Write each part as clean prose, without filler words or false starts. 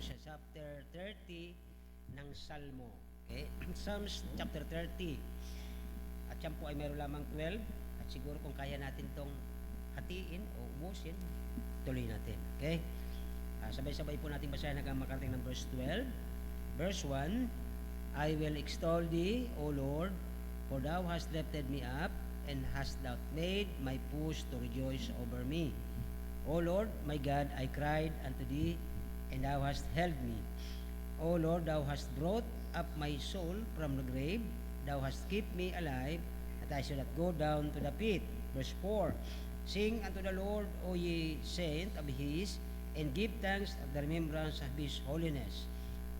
sa chapter 30 ng Salmo. Okay? Psalms chapter 30. At yan po ay meron lamang 12. At siguro kung kaya natin tong hatiin o ubusin, tuloy natin. Okay? Sabay-sabay po natin basahin hanggang makarating ng verse 12. Verse 1, I will extol thee, O Lord, for thou hast lifted me up, and hast thou made my foes to rejoice over me. O Lord, my God, I cried unto thee, and thou hast held me. O Lord, thou hast brought up my soul from the grave, thou hast kept me alive, that I should not go down to the pit. Verse 4, sing unto the Lord, O ye saints of his, and give thanks at the remembrance of his holiness.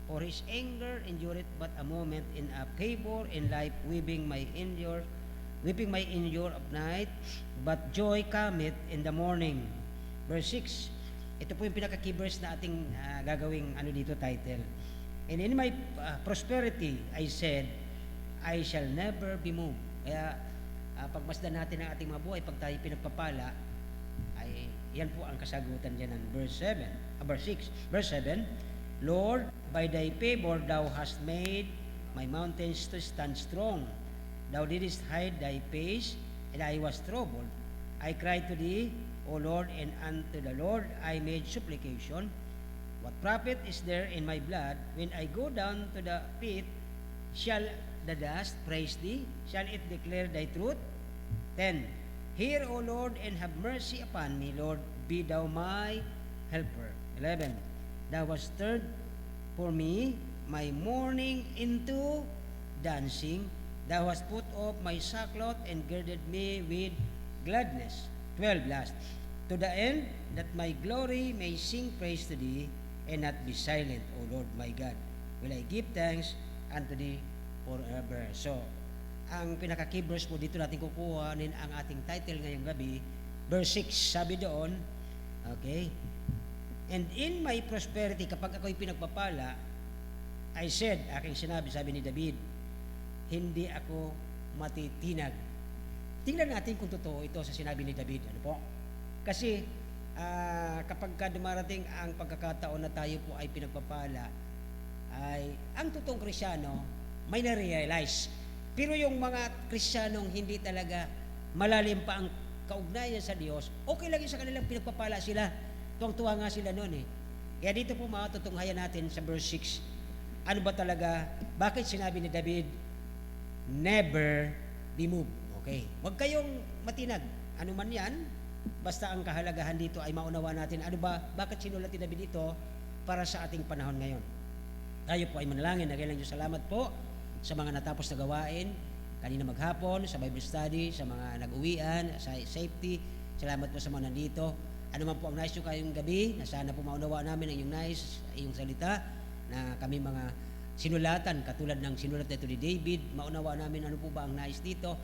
For his anger endureth but a moment, in a favor in life weeping my endure of night, but joy cometh in the morning. Verse 6, ito po yung pinaka-key verse na ating gagawing dito title. And in my prosperity, I said, I shall never be moved. Kaya pagmasdan natin ang ating mga buhay, pag tayo pinagpapala, ay yan po ang kasagutan dyan ng verse 6. Verse 7, Lord, by thy favor thou hast made my mountains to stand strong. Thou didst hide thy face, and I was troubled. I cried to thee, O Lord, and unto the Lord I made supplication. What profit is there in my blood? When I go down to the pit, shall the dust praise thee? Shall it declare thy truth? 10. Hear, O Lord, and have mercy upon me, Lord, be thou my helper. 11. Thou hast turned for me my mourning into dancing. Thou hast put off my sackcloth and girded me with gladness. 12 last. To the end that my glory may sing praise to thee, and not be silent, O Lord my God, will I give thanks unto thee forever. So, ang pinaka-key verse po dito natin kukuhanin ang ating title ngayong gabi, verse 6, sabi doon, okay, and in my prosperity, kapag ako'y pinagpapala, I said, aking sinabi, sabi ni David, hindi ako matitinag. Tingnan natin kung totoo ito sa sinabi ni David. Ano po? Kasi kapag dumarating ang pagkakataon na tayo po ay pinagpapala, ay ang totoong Krisyano may na-realize. Pero yung mga Krisyanong hindi talaga malalim pa ang kaugnayan sa Diyos, okay lang sa kanilang pinagpapala sila. Tuwang-tuwa nga sila noon eh. Kaya dito po matutunghayan natin sa verse 6, ano ba talaga, bakit sinabi ni David, never be moved. Okay. Huwag kayong matinag. Ano man yan, basta ang kahalagahan dito ay maunawa natin, ano ba, bakit sinulat ni David ito para sa ating panahon ngayon. Tayo po ay manalangin. Nagailang Diyos, salamat po sa mga natapos na gawain, kanina maghapon, sa Bible study, sa mga nag-uwian, sa safety. Salamat po sa mga nandito. Ano man po ang nais nyo kayong gabi, na sana po maunawa namin ang iyong nais, iyong salita, na kami mga sinulatan, katulad ng sinulat nito ni David, maunawa namin ano po ba ang nais dito,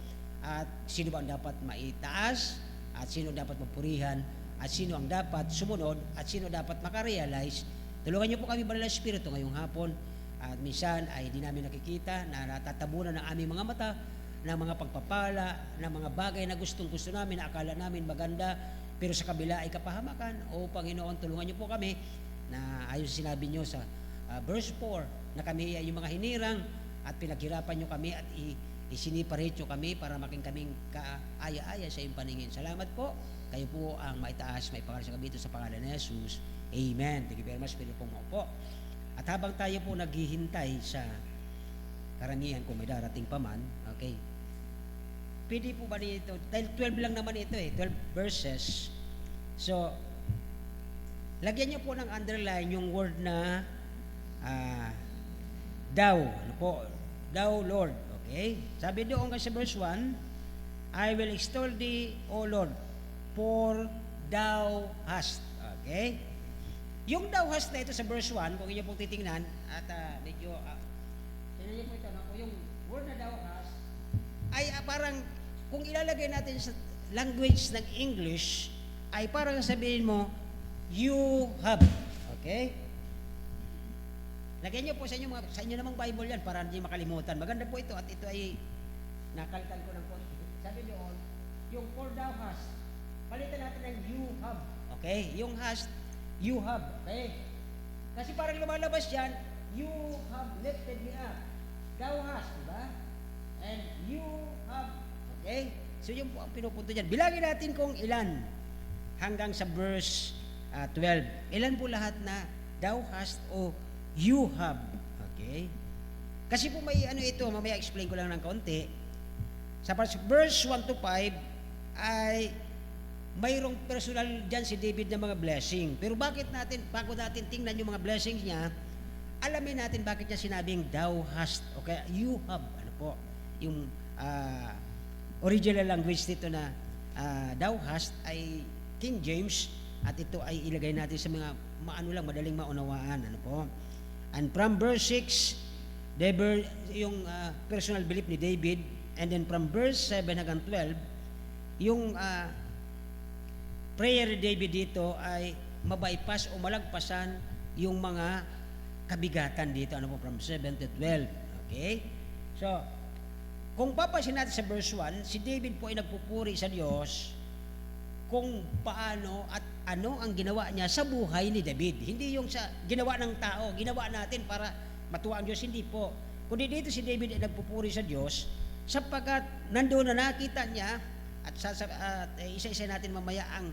at sino ba ang dapat maitaas, at sino dapat mapurihan, at sino ang dapat sumunod, at sino dapat makarealize. Tulungan niyo po kami, Banal na Espiritu, ngayong hapon. At minsan ay di namin nakikita na natatabunan ng aming mga mata ng mga pagpapala, ng mga bagay na gustong-gusto namin, na akala namin maganda, pero sa kabila ay kapahamakan. O Panginoon, tulungan niyo po kami na ayon sa sinabi niyo sa verse 4, na kami ay yung mga hinirang at pinaghirapan niyo kami at isiniparate niyo kami para making kaming kaaya-aya sa iyong paningin. Salamat po. Kayo po ang maitaas, may pangalan sa gabi ito sa pangalan ni Jesus. Amen. Thank you very much. Pwede pong maupo. At habang tayo po naghihintay sa karamihan kung may darating pa man, okay, pwede po ba dito, dahil 12 lang naman ito 12 verses. So, lagyan niyo po ng underline yung word na thou, ano po, thou Lord, okay? Sabi doon sa verse 1, I will extol thee, O Lord, for thou hast, okay? Yung thou hast na ito sa verse 1, kung inyo pong titingnan, at medyo, tingnan niyo po ito, no? Yung word na thou hast, ay parang, kung ilalagay natin sa language ng English, ay parang sabihin mo, you have, okay? Lagyan niyo po sa inyo namang Bible yan, para hindi makalimutan. Maganda po ito, at ito ay, nakalitan ko ng konti. Sabi doon, yung for thou hast, palitan natin ng you have, okay? Yung hast, you have, okay? Kasi parang lumalabas yan, you have lifted me up. Thou hast, di ba? And you have, okay? So yun po ang pinupunto dyan. Bilangin natin kung ilan hanggang sa verse 12. Ilan po lahat na thou hast o you have. Okay? Kasi po may ano ito, mamaya explain ko lang ng kaunti. Sa verse 1 to 5 ay mayroong personal dyan si David ng mga blessing. Pero bakit natin, bago natin tingnan yung mga blessings niya, alamin natin bakit niya sinabing thou hast, okay, you have, ano po, yung original language dito na thou hast ay King James, at ito ay ilagay natin sa mga maano lang, madaling maunawaan, ano po. And from verse 6, yung personal belief ni David, and then from verse 7 hanggang 12, yung prayer ni David dito ay mabypass o malagpasan yung mga kabigatan dito, ano po, from 7 to 12. Okay? So, kung papansin natin sa verse 1, si David po ay nagpupuri sa Diyos kung paano at ano ang ginawa niya sa buhay ni David. Hindi yung sa ginawa ng tao, ginawa natin para matuwa ang Diyos, hindi po. Kundi dito si David ay nagpupuri sa Diyos sapagkat nandoon na nakita niya at isa-isa natin mamaya ang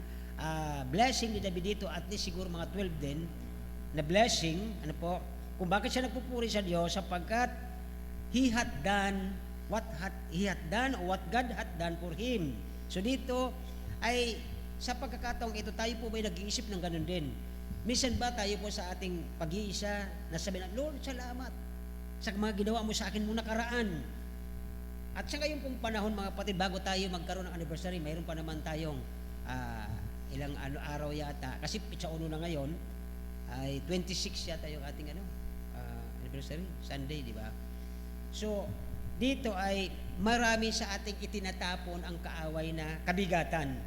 blessing ni David dito, at least siguro mga 12 din na blessing, ano po, kung bakit siya nagpupuri sa Diyos, sapagkat he had done what God had done for him. So dito ay sa pagkakataong ito, tayo po may nag-iisip ng ganun din. Minsan ba tayo po sa ating pag-iisa na sabihin, Lord, salamat sa mga ginawa mo sa akin mong nakaraan. At sa ngayon pong panahon, mga kapatid, bago tayo magkaroon ng anniversary, mayroon pa naman tayong ilang araw yata. Kasi pitsa uno na ngayon, ay 26 yata yung ating anniversary, Sunday, di ba? So, dito ay marami sa ating itinatapon ang kaaway na kabigatan.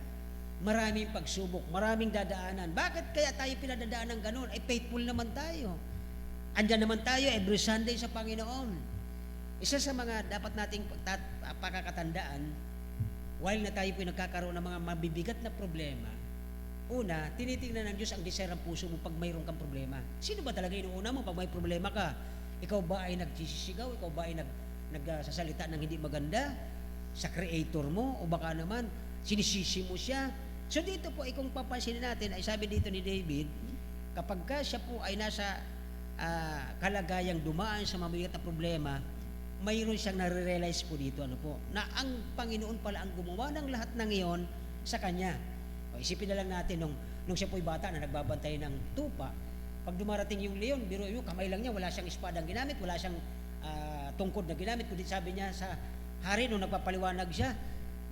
Maraming pagsubok, maraming dadaanan. Bakit kaya tayo pinadadaan ng ganun? Ay faithful naman tayo. Andyan naman tayo every Sunday sa Panginoon. Isa sa mga dapat nating pakakatandaan, while na tayo nagkakaroon ng mga mabibigat na problema, una, tinitingnan ng Diyos ang desire ng puso mo pag mayroon kang problema. Sino ba talaga inuuna mo pag may problema ka? Ikaw ba ay nagsisisigaw? Ikaw ba ay nagsasalita ng hindi maganda sa Creator mo? O baka naman, sinisisi mo siya? So dito po, kung papansinin natin, ay sabi dito ni David, kapag siya po ay nasa kalagayang dumaan sa mabigat na problema, mayroon siyang nare-realize po dito, ano po, na ang Panginoon pala ang gumawa ng lahat ng iyon sa Kanya. O, isipin na lang natin, nung siya po'y bata na nagbabantay ng tupa, pag dumarating yung leon, biro yung kamay lang niya, wala siyang espadang ginamit, wala siyang tungkod na ginamit, kundi sabi niya sa hari, nung nagpapaliwanag siya,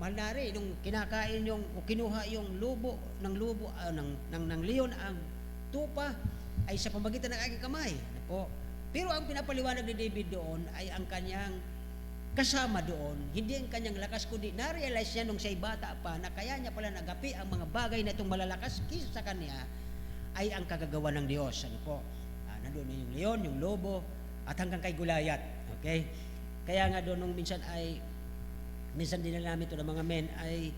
mahal na hari, nung kinakain yung, o kinuha yung lubo, ng leon, ang tupa, ay sa pamagitan ng aking kamay. Ano po? Pero ang pinapaliwanag ni David doon ay ang kanyang kasama doon, hindi ang kanyang lakas, kundi na-realize niya nung siya'y bata pa na kaya niya pala nagapi ang mga bagay na itong malalakas kisa sa kanya ay ang kagagawa ng Diyos. Ano po? Nandun na yung leon, yung lobo, at hanggang kay Goliath. Okay? Kaya nga doon nung minsan din na namin ito ng mga men, ay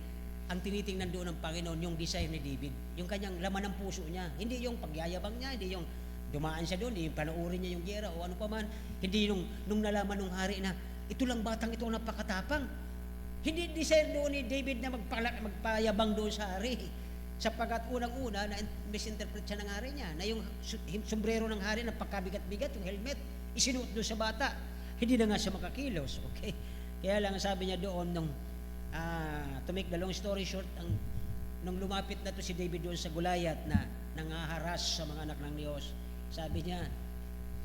ang tinitingnan doon ng Panginoon yung desire ni David, yung kanyang laman ng puso niya, hindi yung pagyayabang niya, hindi yung dumaan siya doon, hindi yung panoorin niya yung giyera o ano pa man, hindi nung nalaman ng hari na ito lang batang ito napakatapang. Hindi desire doon ni David na magpayabang doon sa hari, sapagkat unang-una na misinterpret siya ng hari niya, na yung sombrero ng hari na pagkabigat-bigat, yung helmet, isinuot doon sa bata, hindi na nga siya makakilos. Okay? Kaya lang sabi niya doon to make the long story short, nung lumapit na to si David doon sa Goliath na nangaharas sa mga anak ng Diyos, sabi niya,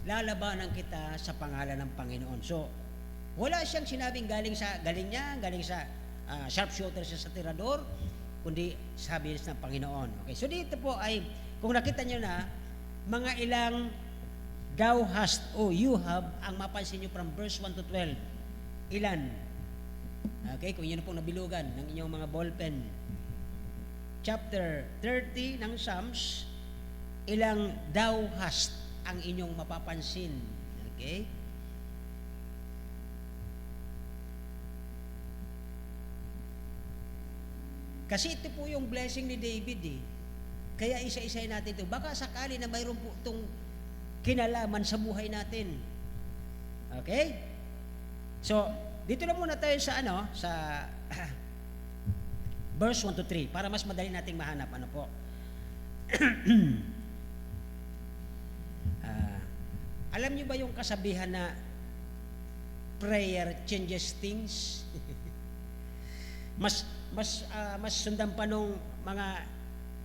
lalabanan kita sa pangalan ng Panginoon. So, wala siyang sinabing galing sa sharpshooter siya sa tirador, kundi sabi ng Panginoon. Okay, so dito po ay, kung nakita niyo na, mga ilang thou hast o you have, ang mapansin niyo from verse 1 to 12. Ilan? Okay, kung yun na pong nabilugan ng inyong mga ballpen. Chapter 30 ng Psalms, ilang thou hast ang inyong mapapansin. Okay? Kasi ito po yung blessing ni David eh. Kaya isa-isahin natin ito. Baka sakali na mayroon po itong kinalaman sa buhay natin. Okay? So, dito na muna tayo sa verse 1 to 3 para mas madali nating mahanap. Ano po? Alam niyo ba yung kasabihan na prayer changes things? mas sundan pa nung mga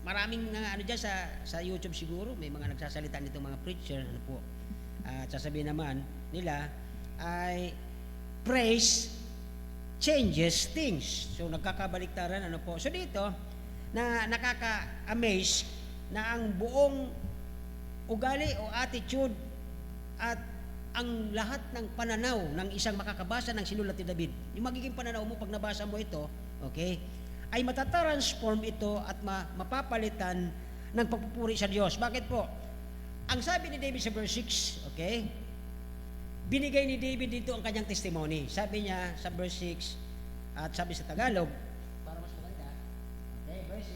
maraming mga diyan sa YouTube siguro, may mga nagsasalita nitong mga preacher, ano po. At sasabihin naman nila ay praise changes things. So nagkakabaliktaran, ano po. So dito na nakaka-amaze na ang buong ugali o attitude at ang lahat ng pananaw ng isang makakabasa ng sinulat ni David, yung magiging pananaw mo pag nabasa mo ito, okay, ay matatransform ito at mapapalitan ng pagpupuri sa Diyos. Bakit po? Ang sabi ni David sa verse 6, okay, binigay ni David dito ang kanyang testimony. Sabi niya sa verse 6, at sabi sa Tagalog, para mas maganda, okay, verse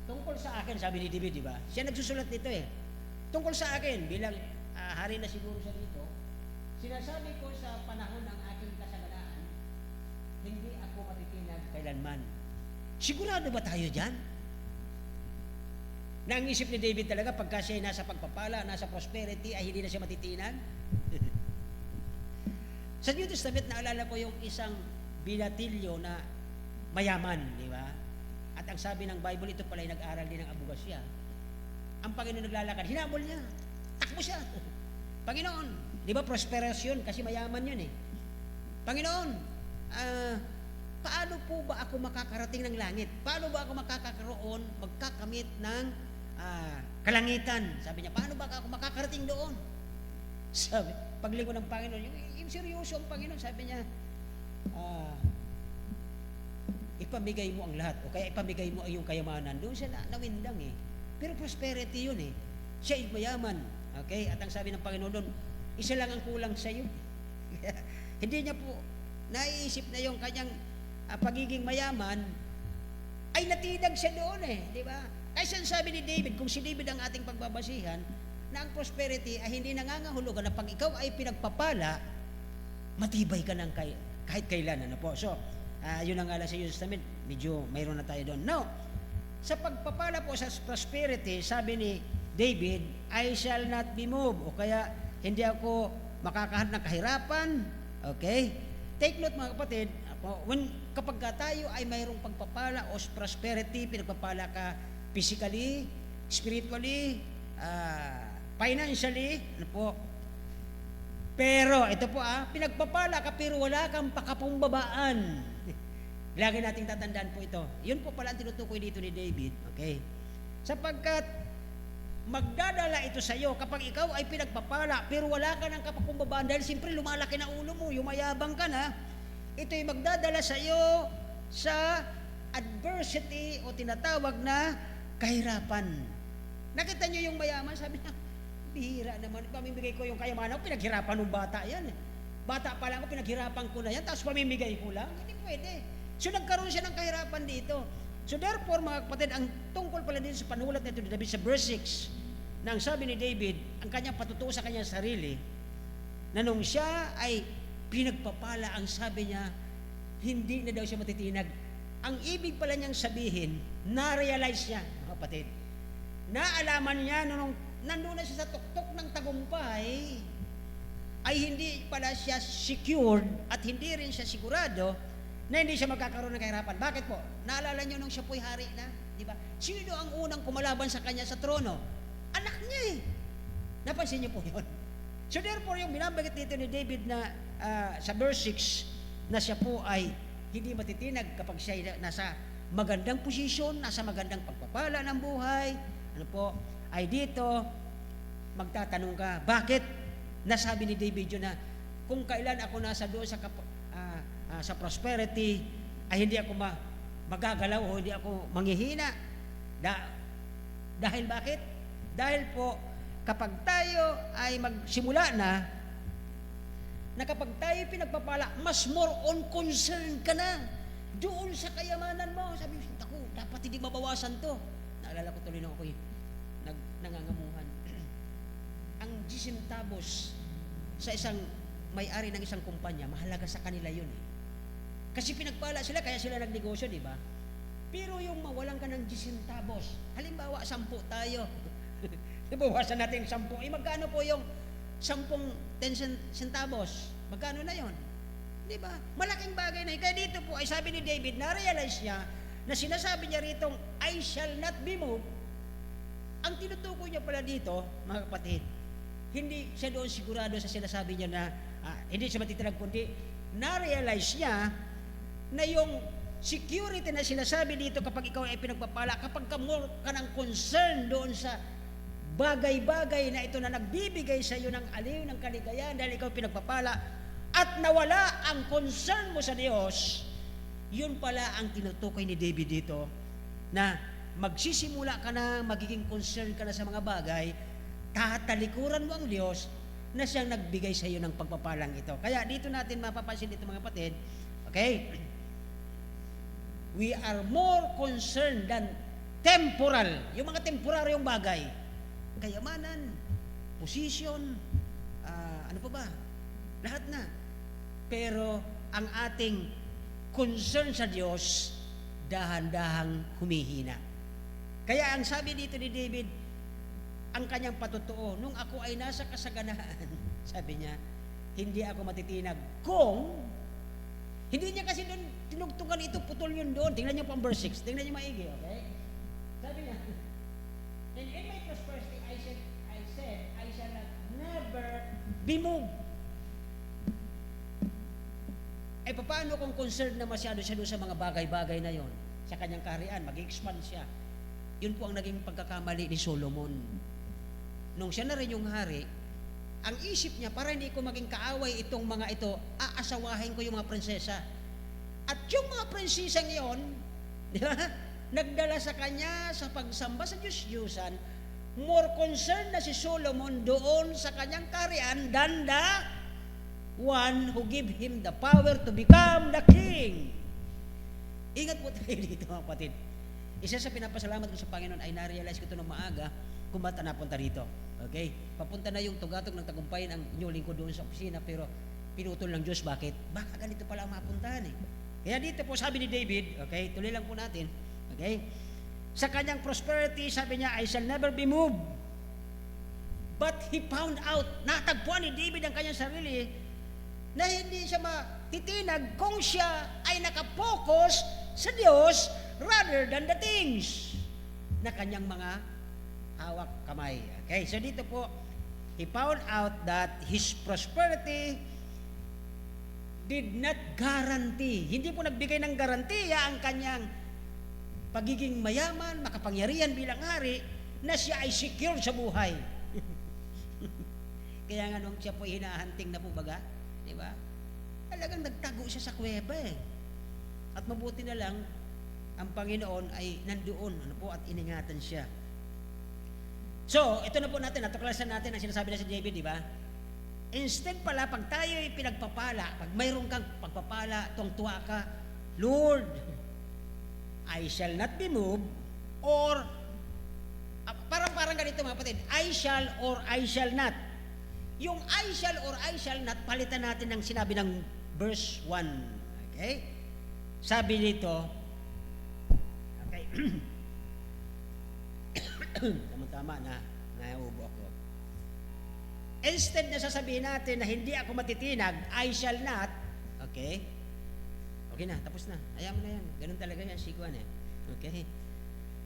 6, tungkol sa akin, sabi ni David, di ba? Siya nagsusulat nito eh. Tungkol sa akin, bilang hari na siguro siya dito, sinasabi ko sa panahon ng aking kasaganaan, hindi ako matitinag kailanman. Sigurado ba tayo dyan? Na ang isip ni David talaga, pagka siya nasa pagpapala, nasa prosperity, ay hindi na siya matitinag? Sa New Testament, naalala ko yung isang binatilyo na mayaman, di ba? At ang sabi ng Bible, ito pala ay nag-aral din ng abogasya. Ang Panginoon naglalakad, hinabol niya. Takbo siya. Panginoon, di ba prosperous yun? Kasi mayaman yun eh. Panginoon, paano po ba ako makakarating ng langit? Paano ba ako magkakamit ng kalangitan? Sabi niya, paano ba ako makakarating doon? Sabi, paglingkod ng Panginoon, yung seryoso ang Panginoon, sabi niya, ipamigay mo ang lahat, o kaya ipamigay mo ang iyong kayamanan. Doon siya nawindang eh. Pero prosperity yun eh. Siya ay mayaman. Okay? At ang sabi ng Panginoon doon, isa lang ang kulang sa iyo. Hindi niya po naiisip na yung kanyang pagiging mayaman ay natinag siya doon eh. Di ba? Kaya sabi ni David, kung si David ang ating pagbabasihan, na ang prosperity ay hindi nangangahulugan na pag ikaw ay pinagpapala, matibay ka ng kahit kailan. Ano po? So, yun ang ala sa New Testament, medyo mayroon na tayo doon. Now, sa pagpapala po sa prosperity, sabi ni David, I shall not be moved. O kaya, hindi ako makakahanap ng kahirapan. Okay? Take note mga kapatid, kapag tayo ay mayroong pagpapala o prosperity, pinagpapala ka physically, spiritually, financially, ano po. Pero, ito po pinagpapala ka pero wala kang pakapumbabaan. Lagi nating tatandaan po ito. Yun po pala ang tinutukoy dito ni David. Okay? Sapagkat magdadala ito sa iyo kapag ikaw ay pinagpapala pero wala ka ng kapakumbabaan dahil siyempre lumalaki na ulo mo, yumayabang ka na, ito ay magdadala sa iyo sa adversity o tinatawag na kahirapan. Nakita niyo yung mayaman, sabi niya, bihira naman, pamimigay ko yung kayamanan ko, pinaghirapan ng bata yan. Bata pa lang ako, pinaghirapan ko na yan, tapos pamimigay ko lang, hindi pwede. So nagkaroon siya ng kahirapan dito. So therefore mga kapatid, ang tungkol pala dito sa panulat nito ni David sa verse 6, na ang sabi ni David, ang kanyang patutuo sa kanyang sarili, na nung siya ay pinagpapala, ang sabi niya, hindi na daw siya matitinag. Ang ibig pala niyang sabihin, na-realize niya, mga kapatid, naalaman niya nung nandun na siya sa tuktok ng tagumpay, ay hindi pala siya secured at hindi rin siya sigurado na hindi siya magkakaroon ng kahirapan. Bakit po? Naalala niyo nung siya po'y hari na? Di ba? Sino ang unang kumalaban sa kanya sa trono? Anak niya eh. Napansin niyo po yun? So therefore, yung binabanggit dito ni David na sa verse 6, na siya po ay hindi matitinag kapag siya ay nasa magandang posisyon, nasa magandang pagpapala ng buhay, ano po, ay dito, magtatanong ka, bakit? Nasabi ni David yun na, kung kailan ako nasa doon sa prosperity, ay hindi ako magagalaw o hindi ako manghihina. Dahil bakit? Dahil po, kapag tayo ay magsimula na kapag tayo pinagpapala, mas more on concern ka na doon sa kayamanan mo. Sabi mo, ako, dapat hindi mabawasan to. Naalala ko tuloy nung ako'y nangangamuhan. Ang centavos sa isang may-ari ng isang kumpanya, mahalaga sa kanila yun eh. Kasi pinagpala sila, kaya sila nagnegosyo, di ba? Pero yung mawalan ka ng 10 centavos, halimbawa 10 tayo, ibawasan natin 10, magkano po yung 10 centavos? Magkano na yon? Di ba? Malaking bagay na yun. Kaya dito po ay sabi ni David, na-realize niya na sinasabi niya ritong, I shall not be moved. Ang tinutukoy niya pala dito, mga kapatid, hindi siya doon sigurado sa sinasabi niya na hindi siya matitirag, kundi na-realize niya na yung security na sinasabi dito kapag ikaw ay pinagpapala, kapag ka more ka ng concern doon sa bagay-bagay na ito na nagbibigay sa iyo ng aliw, ng kaligayahan dahil ikaw pinagpapala at nawala ang concern mo sa Diyos, yun pala ang tinutukoy ni David dito na magsisimula ka na, magiging concern ka na sa mga bagay, tatalikuran mo ang Diyos na siyang nagbigay sa iyo ng pagpapalang ito. Kaya dito natin mapapansin dito mga kapatid, okay? We are more concerned than temporal. Yung mga temporaryong bagay. Kayamanan, position, ano pa ba? Lahat na. Pero ang ating concern sa Diyos, dahan-dahang humihina. Kaya ang sabi dito ni David, ang kanyang patotoo, nung ako ay nasa kasaganaan, sabi niya, hindi ako matitinag kung hindi niya kasi doon tinugtugan ito, putol yun doon. Tingnan niyo po ang verse 6. Tingnan niyo maigi, okay? Sabi niya, and in my prosperity, I said, I shall not never be moved. Eh, paano kung concerned na masyado siya doon sa mga bagay-bagay na yon? Sa kanyang kaharian, mag-expand siya. Yun po ang naging pagkakamali ni Solomon. Nung siya na rin yung hari, ang isip niya, para hindi ko maging kaaway itong mga ito, aasawahin ko yung mga prinsesa. At yung mga prinsesa ngayon, di ba, nagdala sa kanya sa pagsamba sa Diyos-Diyusan, more concerned na si Solomon doon sa kanyang kaharian than the one who give him the power to become the king. Ingat po tayo dito mga kapatid. Isa sa pinapasalamat ko sa Panginoon ay na-realize ko ito ng maaga kung ba't napunta rito. Okay? Papunta na yung tugatog ng tagumpayan ang inyong lingkod doon sa opisina, pero pinutol ng Diyos. Bakit? Baka ganito pala ang mapuntahan eh. Kaya dito po sabi ni David, okay, tuloy lang po natin, okay, sa kanyang prosperity, sabi niya, I shall never be moved. But he found out, natagpuan ni David ang kanyang sarili, na hindi siya matitinag kung siya ay nakapokus sa Diyos rather than the things na kanyang mga hawak kamay. Okay, so dito po, he found out that his prosperity did not guarantee. Hindi po nagbigay ng garantiya ang kanyang pagiging mayaman, makapangyarihan bilang hari, na siya ay secure sa buhay. Kaya nga nung siya po hinahanting na po baga, di ba? Talagang nagtago siya sa kuweba eh. At mabuti na lang, ang Panginoon ay nandoon, ano po, at iningatan siya. So, ito na po natin, natuklasan natin ang sinasabi na si David, di ba? Instead pala, pag tayo'y pinagpapala, pag mayroon kang pagpapala, tuwang-tuwa ka, Lord, I shall not be moved, or, parang ganito mga kapatid, I shall or I shall not. Yung I shall or I shall not, palitan natin ng sinabi ng verse 1. Okay? Sabi dito, okay, tama na, naubo ako. Instead na sasabihin natin na hindi ako matitinag, I shall not, okay? Okay na, tapos na. Ayaw mo na yan. Ganun talaga yan, sikuan eh. Okay?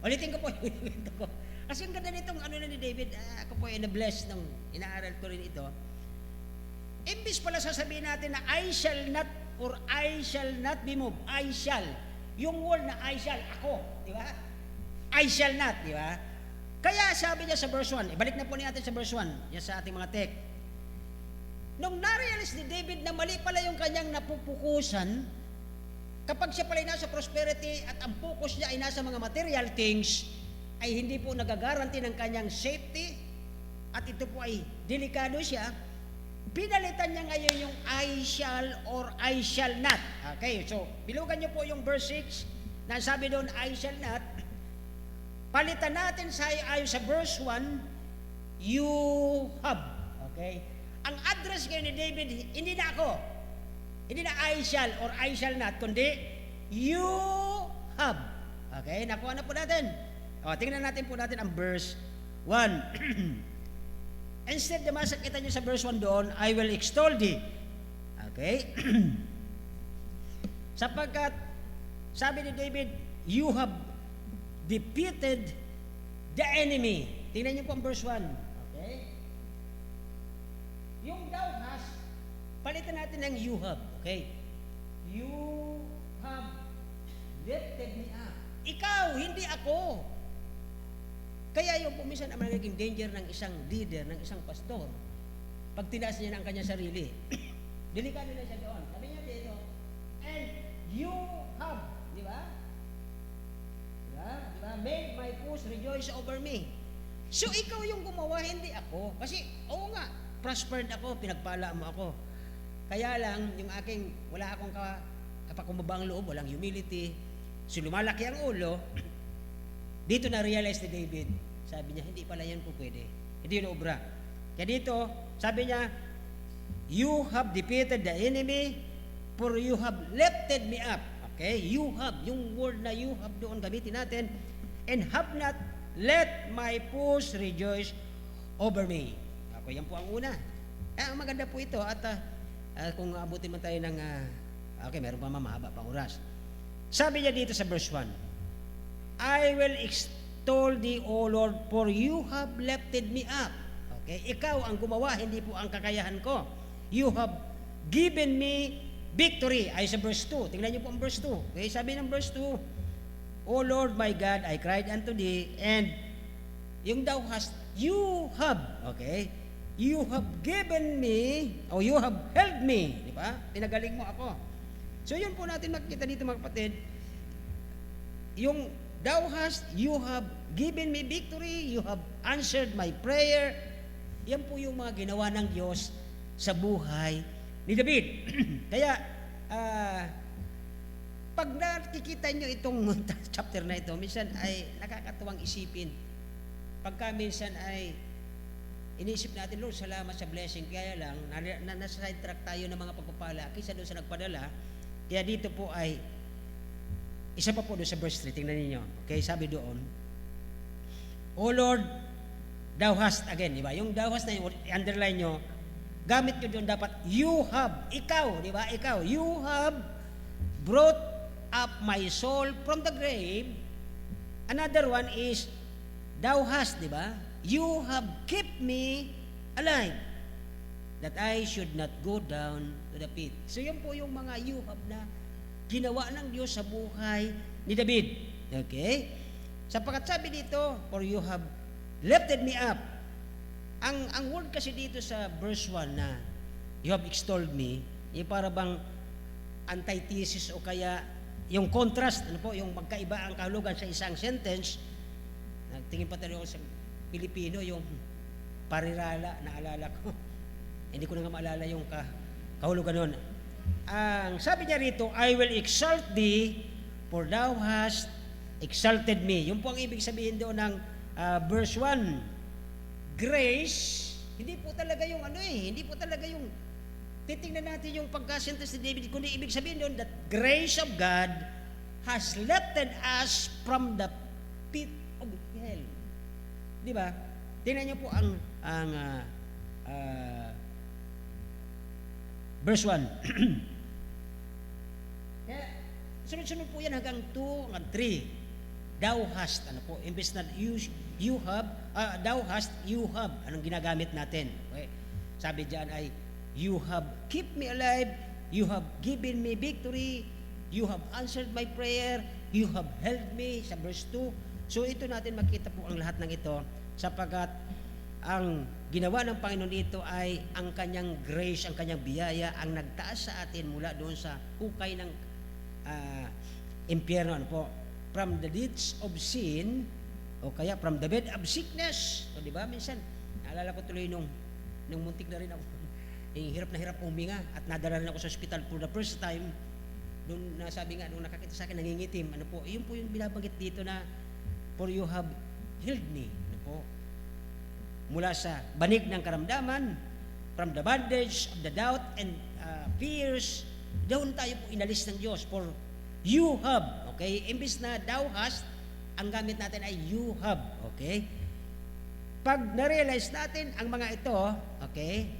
Ulitin ko po yung ulitin ko. Kasi ang ganda nitong ano na ni David, ako po ay na-bless nung inaaral ko rin ito. Imbis pala sasabihin natin na I shall not or I shall not be moved. I shall. Yung word na I shall, ako. Di ba? I shall not, di ba? Kaya sabi niya sa verse 1, ibalik na po natin sa verse 1, yan sa ating mga text. Nung na-realize ni David na mali pala yung kanyang napupukusan, kapag siya pala ay nasa prosperity at ang focus niya ay nasa mga material things, ay hindi po nagagaranti ng kanyang safety at ito po ay delikado siya, pinalitan niya ngayon yung I shall or I shall not. Okay, so bilugan niyo po yung verse 6 na sabi doon I shall not. Palitan natin sa ayon sa verse 1, you have. Okay? Ang address ngayon ni David, hindi na ako. Hindi na I shall or I shall not, kundi you have. Okay? Nakuha na po natin. O, tingnan natin po natin ang verse 1. Instead, kita nyo sa verse 1 doon, I will extol thee. Okay? Sapagkat, sabi ni David, you have defeated the enemy. Tingnan nyo po ang verse 1. Okay? Yung thou hast, palitan natin ng you have. Okay? You have lifted me up. Ikaw, hindi ako. Kaya yung pumisan ang naging danger ng isang leader, ng isang pastor, pag tinaas niya ng kanyang sarili, delikado na siya doon. Sabi niya dito, and you have, di ba? Diba? Made my foes rejoice over me. So, ikaw yung gumawa, hindi ako. Kasi, oo nga, prospered ako, pinagpala mo ako. Kaya lang, yung aking, wala akong kapakumbabang loob, walang humility. So, lumalaki ang ulo. Dito na-realize ni David, sabi niya, hindi pala yan po pwede. Hindi yun obra. Kaya dito, sabi niya, you have defeated the enemy, for you have lifted me up. Okay? You have, yung word na you have doon gamitin natin, and have not let my foes rejoice over me. Ako, yan po ang una. Ang maganda po ito, at kung abutin man tayo ng, okay, meron pa mahaba pang oras. Sabi niya dito sa verse 1, I will extol thee, O Lord, for you have lifted me up. Okay? Ikaw ang gumawa, hindi po ang kakayahan ko. You have given me victory. Ay sa verse 2. Tingnan niyo po ang verse 2. Okay? Sabi ng verse 2, O Lord my God, I cried unto thee, and yung thou hast, you have, okay? You have given me, or you have held me. Di ba? Pinagaling mo ako. So yun po natin makikita dito mga kapatid. Yung thou hast, you have given me victory, you have answered my prayer. Yan po yung mga ginawa ng Diyos sa buhay ni David. Kaya, pag nakikita nyo itong chapter na ito, minsan ay nakakatuwang isipin. Pagka minsan ay iniisip natin, Lord, salamat sa blessing. Kaya lang, nasa sidetrack tayo ng mga pagpapala kaysa doon sa nagpadala. Kaya dito po ay isa pa po doon sa verse 3, tingnan ninyo. Okay, sabi doon, O Lord, thou hast, again, di ba? Yung thou hast na yung underline nyo, gamit nyo doon dapat, you have, ikaw, di ba? Ikaw, you have brought up my soul from the grave. Another one is, thou hast, di ba? You have kept me alive, that I should not go down to the pit. So yun po yung mga you have na ginawa ng Diyos sa buhay ni David. Okay? Sapagkat sabi dito, for you have lifted me up. Ang word kasi dito sa verse 1 na you have extolled me, yung para bang antithesis o kaya yung contrast, ano po, yung magkaiba ang kahulugan sa isang sentence. Nagtingin pa tayo sa Pilipino, yung parirala, naalala ko. Hindi ko na nga maalala yung kahulugan nun. Ang sabi niya rito, I will exalt thee, for thou hast exalted me. Yun po ang ibig sabihin doon ng verse 1. Grace, hindi po talaga yung hindi po talaga yung, titingnan natin yung pagkasentence ni David, kundi ibig sabihin doon that grace of God has lifted us from the pit of hell. Di ba? Tingnan niyo po ang verse 1. Kaya, sunod-sunod po yan hanggang 2, hanggang 3. Thou hast, ano po, imbes na you have, thou hast, you have. Anong ginagamit natin? Okay. Sabi diyan ay, you have kept me alive, you have given me victory, you have answered my prayer, you have held me, sa verse 2. So ito natin makita po ang lahat ng ito, sapagkat ang ginawa ng Panginoon dito ay ang kanyang grace, ang kanyang biyaya, ang nagtaas sa atin mula doon sa hukay ng impyerno, ano po, from the ditch of sin, o kaya from the bed of sickness. O di ba, minsan, naalala ko tuloy nung muntik na rin ako, hirap na hirap huminga, at nadala rin ako sa hospital for the first time, doon nasabi nga, nung nakakita sa akin, nangingitim, ano po, yun po yung binabanggit dito na, for you have healed me, ano po, mula sa banig ng karamdaman, from the bondage of the doubt and fears, doon tayo po inalis ng Diyos. For you have, okay? Imbis na thou hast, ang gamit natin ay you have, okay? Pag na-realize natin ang mga ito, okay,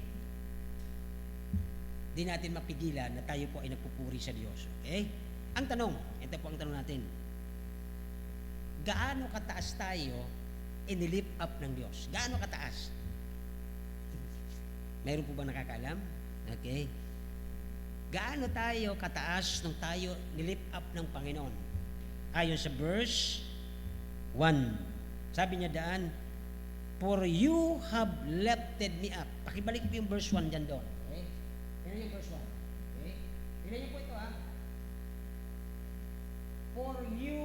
di natin mapigilan na tayo po ay nagpupuri sa Diyos, okay? Ang tanong, ito po ang tanong natin, gaano kataas tayo inilift up ng Diyos? Gaano kataas? Mayroon po ba nakakaalam? Okay. Gaano tayo kataas nung tayo nilift up ng Panginoon? Ayon sa verse 1. Sabi niya daan, for you have lifted me up. Pakibalik po yung verse 1 dyan doon. Okay? Tignan yung verse 1. Okay? Tignan niyo po ito ha. For you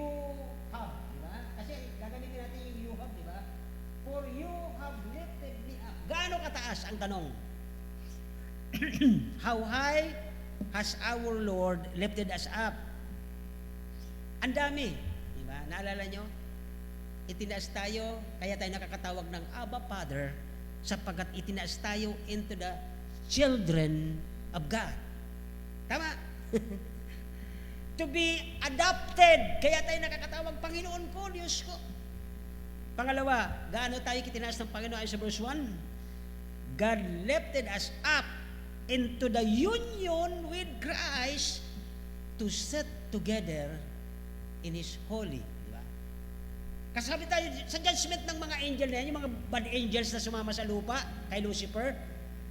have. Diba? Kasi gagamitin natin yung you have, diba? For you have lifted me up. Gaano kataas ang tanong? How high has our Lord lifted us up? Ang dami. Diba? Naalala nyo? Itinaas tayo, kaya tayo nakakatawag ng Abba Father, sapagkat itinaas tayo into the children of God. Tama? To be adopted, kaya tayo nakakatawag, Panginoon ko, Diyos ko. Pangalawa, gaano tayo kitinaas ng Panginoon ay sa verse 1? God lifted us up into the union with Christ to set together in His holy. Diba? Kasabi tayo sa judgment ng mga angel na yan, yung mga bad angels na sumama sa lupa kay Lucifer,